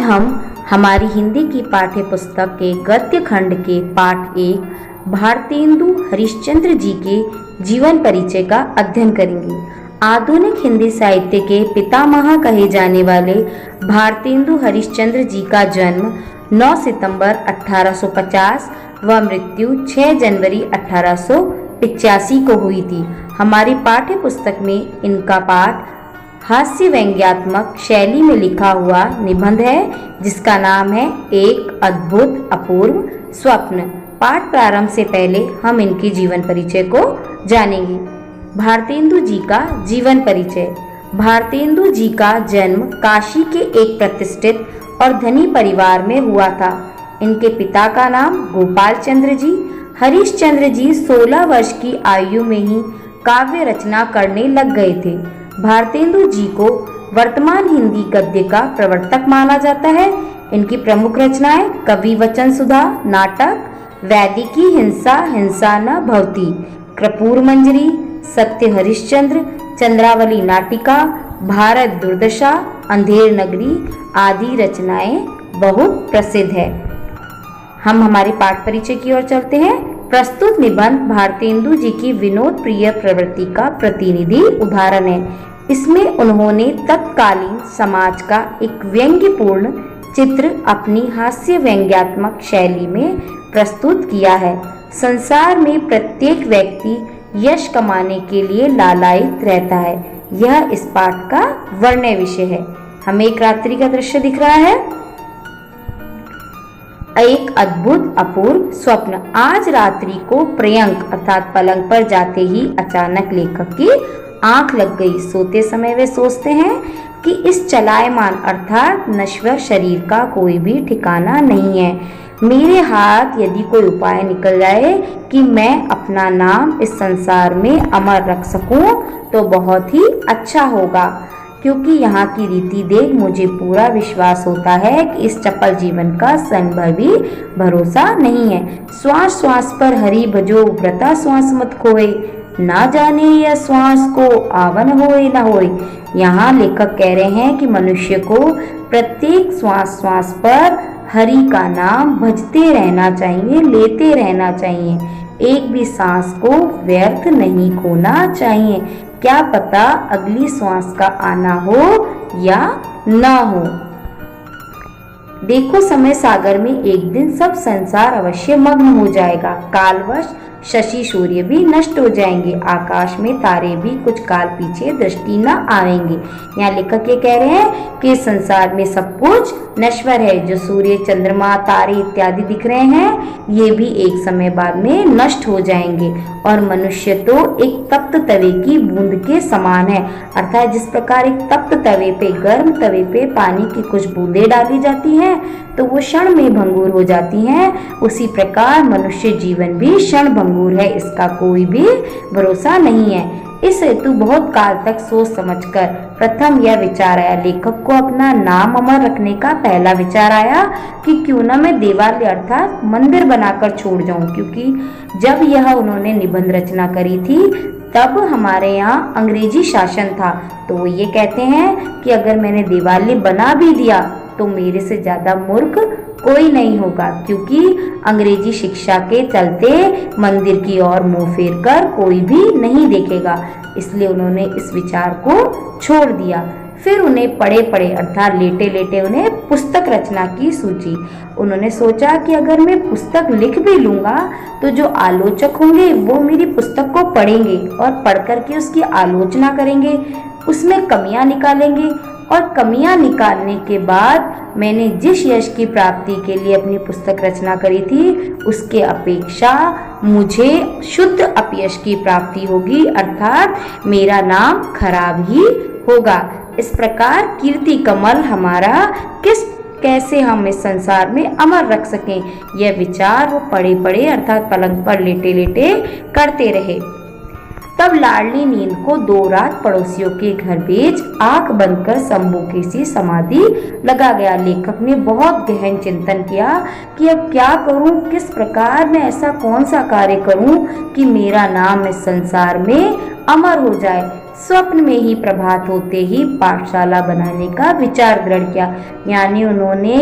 हम हमारी हिंदी की पाठ्य पुस्तक के गद्य खंड के पाठ 1 भारतेंदु हरिश्चंद्र जी के जीवन परिचय का अध्ययन करेंगे। आधुनिक हिंदी साहित्य के पितामह कहे जाने वाले भारतेंदु हरिश्चंद्र जी का जन्म 9 सितंबर 1850 व मृत्यु 6 जनवरी 1885 को हुई थी। हमारी पाठ्य पुस्तक में इनका पाठ हास्य व्यंग्यात्मक शैली में लिखा हुआ निबंध है, जिसका नाम है एक अद्भुत अपूर्व स्वप्न। पाठ प्रारंभ से पहले हम इनके जीवन परिचय को जानेंगे। भारतेंदु जी का जीवन परिचय। भारतेंदु जी का जन्म काशी के एक प्रतिष्ठित और धनी परिवार में हुआ था। इनके पिता का नाम गोपाल चंद्र जी। हरिश्चंद्र जी 16 वर्ष की आयु में ही काव्य रचना करने लग गए थे। भारतेंदु जी को वर्तमान हिंदी गद्य का प्रवर्तक माना जाता है। इनकी प्रमुख रचनाएं कवि वचन सुधा, नाटक वैदिकी हिंसा हिंसा न भवती, कर्पूर मंजरी, सत्य हरिश्चंद्र, चंद्रावली नाटिका, भारत दुर्दशा, अंधेर नगरी आदि रचनाएं बहुत प्रसिद्ध है। हम हमारे पाठ परिचय की ओर चलते हैं। प्रस्तुत निबंध भारतेंदु जी की विनोद प्रिय प्रवृत्ति का प्रतिनिधि उदाहरण है। इसमें उन्होंने तत्कालीन समाज का एक व्यंग्यपूर्ण चित्र अपनी हास्य व्यंग्यात्मक शैली में प्रस्तुत किया है। संसार में प्रत्येक व्यक्ति यश कमाने के लिए लालायित रहता है, यह इस पाठ का वर्ण्य विषय है। हमें एक रात्रि का दृश्य दिख रहा है। एक अद्भुत अपूर्व स्वप्न। आज रात्रि को पर्यंक अर्थात पलंग पर जाते ही अचानक लेखक की आंख लग गई। सोते समय वे सोचते हैं कि इस चलायमान अर्थात नश्वर शरीर का कोई भी ठिकाना नहीं है। मेरे हाथ यदि कोई उपाय निकल जाए कि मैं अपना नाम इस संसार में अमर रख सकूं तो बहुत ही अच्छा होगा, क्योंकि यहाँ की रीति देख मुझे पूरा विश्वास होता है कि इस चपल जीवन का क्षण भर भी भरोसा नहीं है। श्वास श्वास पर हरि भजो, व्रता श्वास मत खोए, ना जाने यह श्वास को आवन होए न होए। यहाँ लेखक कह रहे हैं कि मनुष्य को प्रत्येक श्वास श्वास पर हरि का नाम भजते रहना चाहिए, लेते रहना चाहिए। एक भी सांस को व्यर्थ नहीं खोना चाहिए। क्या पता अगली श्वास का आना हो या न हो। देखो समय सागर में एक दिन सब संसार अवश्य मग्न हो जाएगा। कालवश शशि सूर्य भी नष्ट हो जाएंगे, आकाश में तारे भी कुछ काल पीछे दृष्टि न आएंगे। यहाँ लेखक ये कह रहे हैं कि संसार में सब कुछ नश्वर है। जो सूर्य, चंद्रमा, तारे इत्यादि दिख रहे हैं, ये भी एक समय बाद में नष्ट हो जाएंगे। और मनुष्य तो एक तप्त तवे की बूंद के समान है। अर्थात जिस प्रकार एक तप्त तवे पे, गर्म तवे पे पानी की कुछ बूंदें डाली जाती हैं तो वो क्षण में भंगुर हो जाती हैं, उसी प्रकार मनुष्य जीवन भी क्षण भंगुर है, इसका कोई भी भरोसा नहीं है। इस हेतु बहुत काल तक सोच समझकर प्रथम यह विचार आया। लेखक को अपना नाम अमर रखने का पहला विचार आया कि क्यों न मैं देवालय अर्थात मंदिर बनाकर छोड़ जाऊं, क्योंकि जब यह उन्होंने निबंध रचना करी थी तब हमारे यहाँ अंग्रेजी शासन था। तो वो ये कहते हैं कि अगर मैंने देवालय बना भी दिया तो मेरे से ज्यादा मूर्ख कोई नहीं होगा, क्योंकि अंग्रेजी शिक्षा के चलते मंदिर की ओर मुंह फेर कर कोई भी नहीं देखेगा। इसलिए उन्होंने इस विचार को छोड़ दिया। फिर उन्हें पड़े पड़े अर्थात लेटे लेटे उन्हें पुस्तक रचना की सूझी। उन्होंने सोचा कि अगर मैं पुस्तक लिख भी लूंगा तो जो आलोचक होंगे वो मेरी पुस्तक को पढ़ेंगे और पढ़ करके उसकी आलोचना करेंगे, उसमें कमियां निकालेंगे, और कमियां निकालने के बाद मैंने जिस यश की प्राप्ति के लिए अपनी पुस्तक रचना करी थी उसके अपेक्षा मुझे शुद्ध अपयश की प्राप्ति होगी, अर्थात मेरा नाम खराब ही होगा। इस प्रकार कीर्ति कमल हमारा कैसे हम इस संसार में अमर रख सकें, यह विचार वो पड़े पड़े अर्थात पलंग पर लेटे लेटे करते रहे। तब लाडली नींद को 2 रात पड़ोसियों के घर भेज आंख बंद कर शंभू की सी समाधि लगा गया। लेखक ने बहुत गहन चिंतन किया कि अब क्या करूं, किस प्रकार मैं ऐसा कौन सा कार्य करूं कि मेरा नाम इस संसार में अमर हो जाए। स्वप्न में ही प्रभात होते ही पाठशाला बनाने का विचार दृढ़ किया। यानी उन्होंने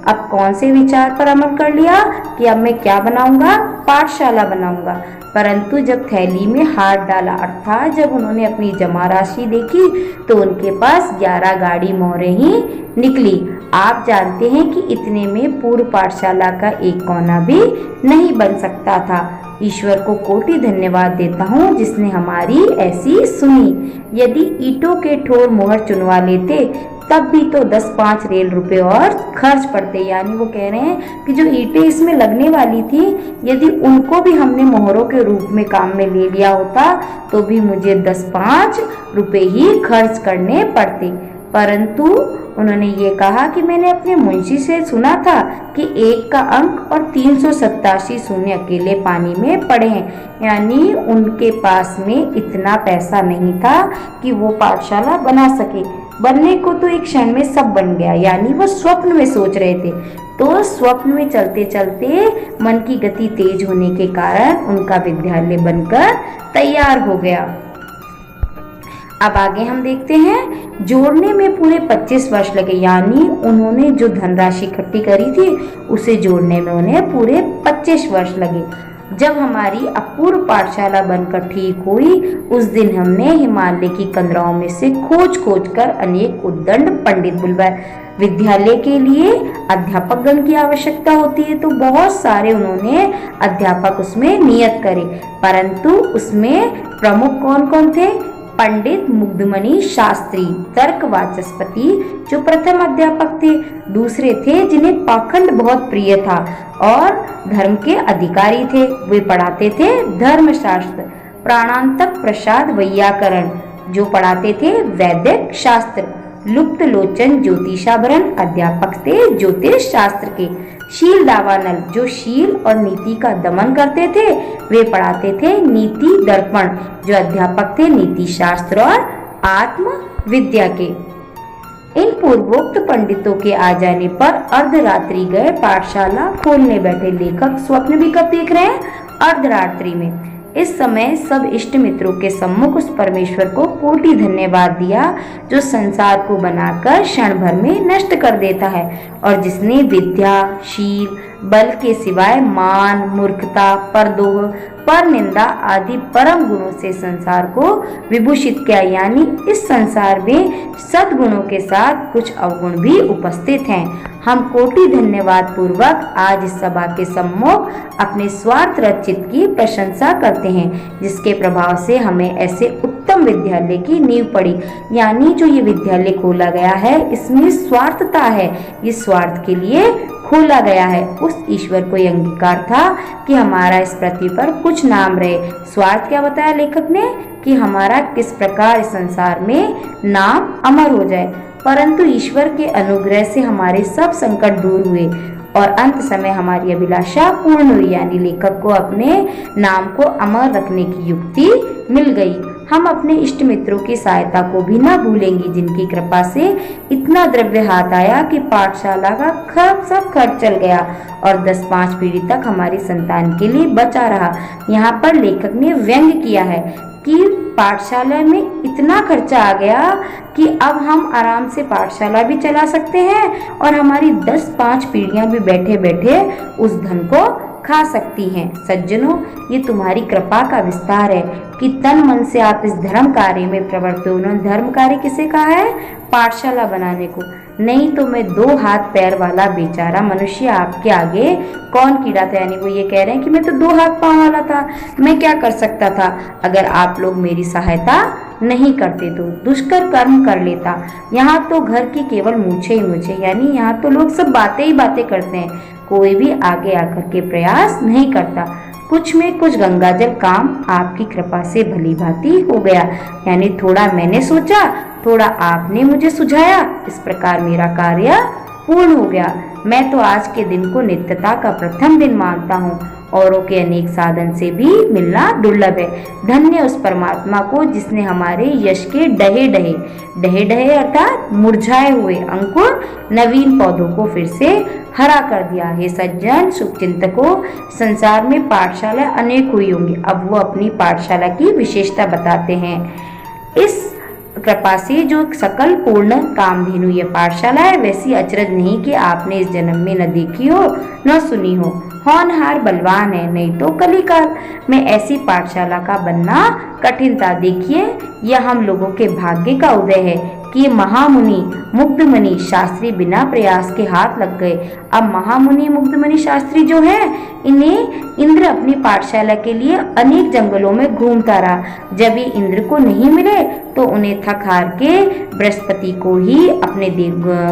अब कौन से विचार पर अमल कर लिया कि अब मैं क्या बनाऊंगा, पाठशाला बनाऊंगा। परंतु जब थैली में हाथ डाला, अर्थात जब उन्होंने अपनी जमा राशि देखी, तो उनके पास 11 गाड़ी मोहरें ही निकली। आप जानते हैं कि इतने में पूर्व पाठशाला का एक कोना भी नहीं बन सकता था। ईश्वर को कोटि धन्यवाद देता हूँ जिसने हमारी ऐसी सुनी। यदि ईंटों के ठोर मोहर चुनवा लेते तब भी तो 10-5 रेल रुपए और खर्च पड़ते। यानी वो कह रहे हैं कि जो ईंटें इसमें लगने वाली थी, यदि उनको भी हमने मोहरों के रूप में काम में ले लिया होता तो भी मुझे 10-5 रुपए ही खर्च करने पड़ते। परंतु उन्होंने ये कहा कि मैंने अपने मुंशी से सुना था कि 1 का अंक और 387 शून्य अकेले पानी में पड़े हैं। यानी उनके पास में इतना पैसा नहीं था कि वो पाठशाला बना सके। बनने को तो एक क्षण में सब बन गया। यानी वो स्वप्न में सोच रहे थे, तो स्वप्न में चलते चलते मन की गति तेज होने के कारण उनका विद्यालय बनकर तैयार हो गया। अब आगे हम देखते हैं, जोड़ने में पूरे 25 वर्ष लगे। यानी उन्होंने जो धनराशि इकट्ठी करी थी उसे जोड़ने में उन्हें पूरे 25 वर्ष लगे। जब हमारी अपूर्व पाठशाला बनकर ठीक हुई, उस दिन हमने हिमालय की कंदराओं में से खोज खोज कर अनेक उद्दंड पंडित बुलवाए। विद्यालय के लिए अध्यापक गण की आवश्यकता होती है, तो बहुत सारे उन्होंने अध्यापक उसमें नियत करे। परंतु उसमें प्रमुख कौन कौन थे? पंडित मुग्धमणि शास्त्री, तर्क वाचस्पति जो प्रथम अध्यापक थे। दूसरे थे जिन्हें पाखंड बहुत प्रिय था और धर्म के अधिकारी थे, वे पढ़ाते थे धर्मशास्त्र। प्राणांतक प्रसाद वैयाकरण जो पढ़ाते थे वैदिक शास्त्र। लुप्त लोचन ज्योतिषाभरण अध्यापक थे ज्योतिष शास्त्र के। शील दावानल जो शील और नीति का दमन करते थे, वे पढ़ाते थे नीति दर्पण जो अध्यापक थे नीति शास्त्र और आत्म विद्या के। इन पूर्वोक्त पंडितों के आ जाने पर अर्धरात्रि गए पाठशाला खोलने बैठे लेखक स्वप्न भी कब देख रहे हैं? अर्धरात्रि में। इस समय सब इष्ट मित्रों के सम्मुख उस परमेश्वर को कोटि धन्यवाद दिया जो संसार को बनाकर क्षण भर में नष्ट कर देता है और जिसने विद्या, शील, बल के सिवाय मान, मूर्खता, परदोह, पर निंदा आदि परम गुणों से संसार को विभूषित किया। यानी इस संसार में सद्गुणों के साथ कुछ अवगुण भी उपस्थित हैं। हम कोटि धन्यवाद पूर्वक आज इस सभा के सम्मुख अपने स्वार्थ रचित की प्रशंसा करते हैं, जिसके प्रभाव से हमें ऐसे उत्तम विद्यालय की नींव पड़ी। यानी जो ये विद्यालय खोला गया है इसमें स्वार्थता है, ये स्वार्थ के लिए खोला गया है। उस ईश्वर को यह अंगीकार था कि हमारा इस पृथ्वी पर कुछ नाम रहे। स्वार्थ क्या बताया लेखक ने? कि हमारा किस प्रकार इस संसार में नाम अमर हो जाए। परंतु ईश्वर के अनुग्रह से हमारे सब संकट दूर हुए और अंत समय हमारी अभिलाषा पूर्ण हुई। यानी लेखक को अपने नाम को अमर रखने की युक्ति मिल गई। हम अपने इष्ट मित्रों की सहायता को भी न भूलेंगे, जिनकी कृपा से इतना द्रव्य हाथ आया कि पाठशाला का सब खर्च चल गया और 10-5 पीढ़ी तक हमारी संतान के लिए बचा रहा। यहाँ पर लेखक ने व्यंग किया है कि पाठशाला में इतना खर्चा आ गया कि अब हम आराम से पाठशाला भी चला सकते हैं और हमारी 10-5 पीढ़ियां भी बैठे बैठे उस धन को खा सकती हैं। सज्जनों, ये तुम्हारी कृपा का विस्तार है कि तन मन से आप इस धर्म कार्य में प्रवृत्त हो। उन्होंने धर्म कार्य किसे कहा है? पाठशाला बनाने को। नहीं तो मैं 2 हाथ पैर वाला बेचारा मनुष्य आपके आगे कौन कीड़ा था। यानी वो ये कह रहे हैं कि मैं तो 2 हाथ पांव वाला था, मैं क्या कर सकता था अगर आप लोग मेरी सहायता नहीं करते तो दुष्कर कर्म कर लेता। यहाँ तो घर की केवल मूछे ही मूछे, यानी यहाँ तो लोग सब बातें ही बातें करते हैं, कोई भी आगे आकर के प्रयास नहीं करता। कुछ में कुछ गंगाजल काम आपकी कृपा से भली भांति हो गया। यानी थोड़ा मैंने सोचा, थोड़ा आपने मुझे सुझाया, इस प्रकार मेरा कार्य पूर्ण हो गया। मैं तो आज के दिन को नित्यता का प्रथम दिन मानता हूँ औरों के अनेक साधन से भी मिलना दुर्लभ है। धन्य उस परमात्मा को जिसने हमारे यश के डहे डहे अर्थात मुरझाए हुए अंकुर नवीन पौधों को फिर से हरा कर दिया। हे सज्जन शुभचिंतकों, संसार में पाठशाला अनेक हुई होंगी। अब वो अपनी पाठशाला की विशेषता बताते हैं। इस कृपा से जो सकल पूर्ण कामधेनु ये पाठशाला है, वैसी अचरज नहीं कि आपने इस जन्म में न देखी हो न सुनी हो। होनहार बलवान है, नहीं तो कलिकाल में ऐसी पाठशाला का बनना कठिन था। देखिए, यह हम लोगों के भाग्य का उदय है कि महामुनि मुग्धमणि शास्त्री बिना प्रयास के हाथ लग गए। अब महामुनि मुग्धमणि शास्त्री जो है, इन्हें इंद्र अपनी पाठशाला के लिए अनेक जंगलों में घूमता रहा। जब ये इंद्र को नहीं मिले तो उन्हें थक हार के बृहस्पति को ही अपने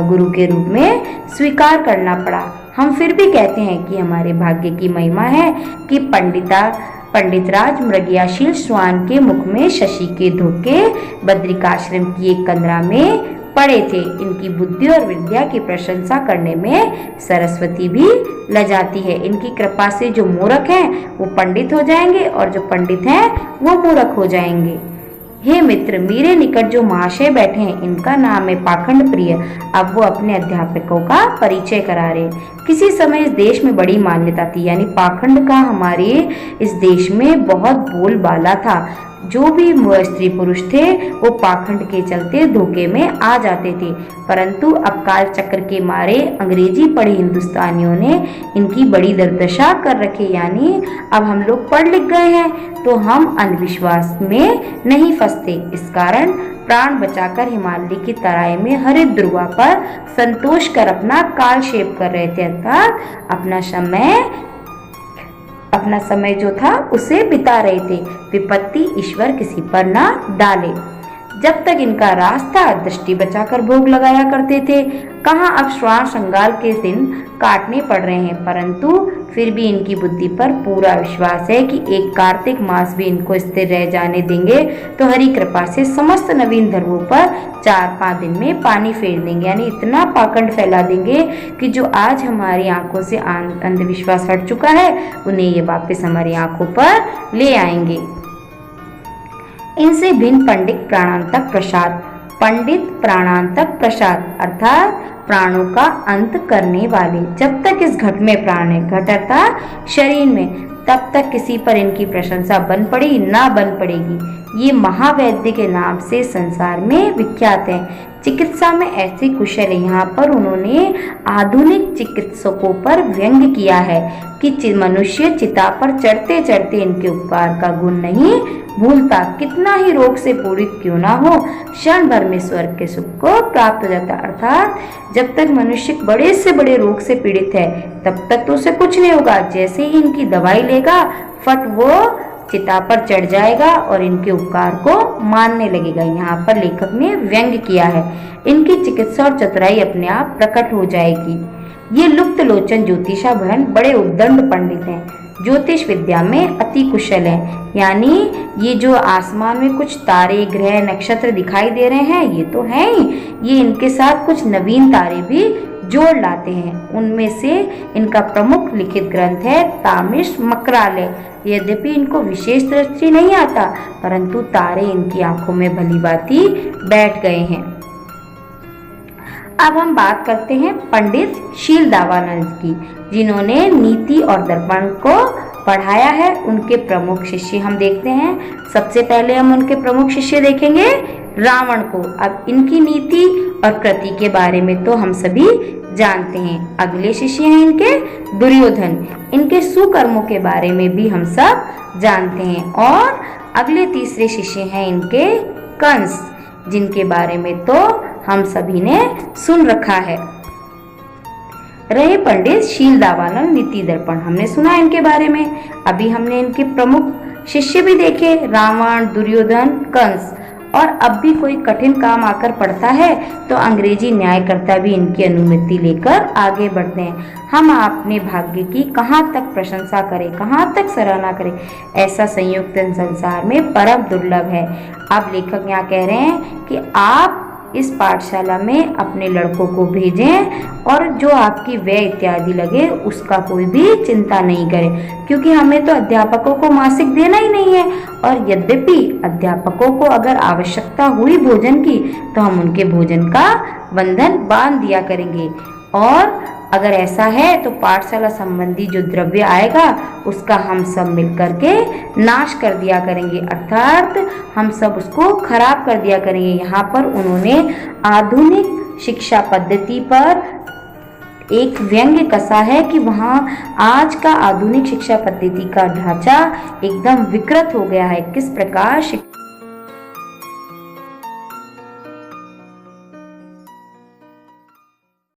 गुरु के रूप में स्वीकार करना पड़ा। हम फिर भी कहते हैं कि हमारे भाग्य की महिमा है कि पंडितराज मृगयाशील श्वान के मुख में शशि के धोखे बद्रिकाश्रम की एक कंदरा में पड़े थे। इनकी बुद्धि और विद्या की प्रशंसा करने में सरस्वती भी लजाती है। इनकी कृपा से जो मूर्ख हैं वो पंडित हो जाएंगे और जो पंडित हैं वो मूर्ख हो जाएंगे। हे मित्र, मेरे निकट जो महाशय बैठे हैं, इनका नाम है पाखंड प्रिय। अब वो अपने अध्यापकों का परिचय करा रहे। किसी समय इस देश में बड़ी मान्यता थी, यानी पाखंड का हमारे इस देश में बहुत बोलबाला था। जो भी स्त्री पुरुष थे वो पाखंड के चलते धोखे में आ जाते थे, परंतु अब काल चक्र के मारे अंग्रेजी पढ़े हिंदुस्तानियों ने इनकी बड़ी दुर्दशा कर रखी। यानी अब हम लोग पढ़ लिख गए हैं तो हम अंधविश्वास में नहीं फंसते। इस कारण प्राण बचाकर हिमालय की तराई में हरित ध्रुवा पर संतोष कर अपना कालक्षेप कर रहे थे, अर्थात अपना समय जो था उसे बिता रहे थे। विपत्ति ईश्वर किसी पर ना डाले। जब तक इनका रास था दृष्टि बचाकर भोग लगाया करते थे। कहाँ अब श्रावण श्रृंगार के दिन काटने पड़ रहे हैं, परंतु फिर भी इनकी बुद्धि पर पूरा विश्वास है कि एक कार्तिक मास भी इनको स्थिर रह जाने देंगे तो हरि कृपा से समस्त नवीन धर्मों पर 4-5 दिन में पानी फेर देंगे। यानी इतना पाखंड फैला देंगे कि जो आज हमारी आंखों से अंधविश्वास हट चुका है, उन्हें ये वापस हमारी आंखों पर ले आएंगे। इनसे भिन्न पंडित प्राणांतक प्रसाद अर्थात प्राणों का अंत करने वाले। जब तक इस घट में प्राण है, घट अर्थात शरीर में, तब तक किसी पर इनकी प्रशंसा बन पड़ी ना बन पड़ेगी। ये महावैद्य के नाम से संसार में विख्यात है। चिकित्सा में ऐसे कुशल है। यहाँ पर उन्होंने आधुनिक चिकित्सकों पर व्यंग्य किया है कि मनुष्य चिता पर चढ़ते चढ़ते इनके उपकार का गुण नहीं भूलता। कितना ही रोग से पीड़ित क्यों ना हो, क्षण भर में स्वर्ग के सुख को प्राप्त हो जाता। अर्थात जब तक मनुष्य बड़े से बड़े रोग से पीड़ित है तब तक तो उसे कुछ नहीं होगा। जैसे ही इनकी दवाई लेगा, फट वो चिता पर चढ़ जाएगा और इनके उपकार को मानने लगेगा। यहाँ पर लेखक ने व्यंग्य किया है। इनकी चिकित्सा और चतुराई अपने आप प्रकट हो जाएगी। ये लुप्त लोचन ज्योतिषाभरण बड़े उद्दंड पंडित हैं, ज्योतिष विद्या में अति कुशल हैं। यानी ये जो आसमान में कुछ तारे ग्रह नक्षत्र दिखाई दे रहे हैं, ये तो हैं ही, ये इनके साथ कुछ नवीन तारे भी जोड़ लाते हैं। उनमें से इनका प्रमुख लिखित ग्रंथ है तामिश मकरालय। यद्यपि इनको विशेष दृष्टि नहीं आता, परंतु तारे इनकी आंखों में भली भांति बैठ गए हैं। अब हम बात करते हैं पंडित शील दावानंद की, जिन्होंने नीति और दर्पण को पढ़ाया है। उनके प्रमुख शिष्य हम देखते हैं। सबसे पहले हम उनके प्रमुख शिष्य देखेंगे रावण को। अब इनकी नीति और कृति के बारे में तो हम सभी जानते हैं। अगले शिष्य हैं इनके दुर्योधन। इनके सुकर्मों के बारे में भी हम सब जानते हैं। और अगले तीसरे शिष्य हैं इनके कंस, जिनके बारे में तो हम सभी ने सुन रखा है। रहे पंडित शील दावानंद नीति दर्पण, हमने सुना इनके बारे में। अभी हमने इनके प्रमुख शिष्य भी देखे, रावण, दुर्योधन, कंस। और अब भी कोई कठिन काम आकर पड़ता है तो अंग्रेजी न्यायकर्ता भी इनकी अनुमति लेकर आगे बढ़ते हैं। हम अपने भाग्य की कहाँ तक प्रशंसा करें, कहाँ तक सराहना करें, ऐसा संयुक्त संसार में परम दुर्लभ है। अब लेखक यहाँ कह रहे हैं कि आप इस पाठशाला में अपने लड़कों को भेजें और जो आपकी व्यय इत्यादि लगे उसका कोई भी चिंता नहीं करें, क्योंकि हमें तो अध्यापकों को मासिक देना ही नहीं है। और यद्यपि अध्यापकों को अगर आवश्यकता हुई भोजन की तो हम उनके भोजन का बंधन बांध दिया करेंगे, और अगर ऐसा है तो पाठशाला संबंधी जो द्रव्य आएगा उसका हम सब मिलकर के नाश कर दिया करेंगे, अर्थात हम सब उसको खराब कर दिया करेंगे। यहाँ पर उन्होंने आधुनिक शिक्षा पद्धति पर एक व्यंग्य कसा है कि वहाँ आज का आधुनिक शिक्षा पद्धति का ढांचा एकदम विकृत हो गया है। किस प्रकार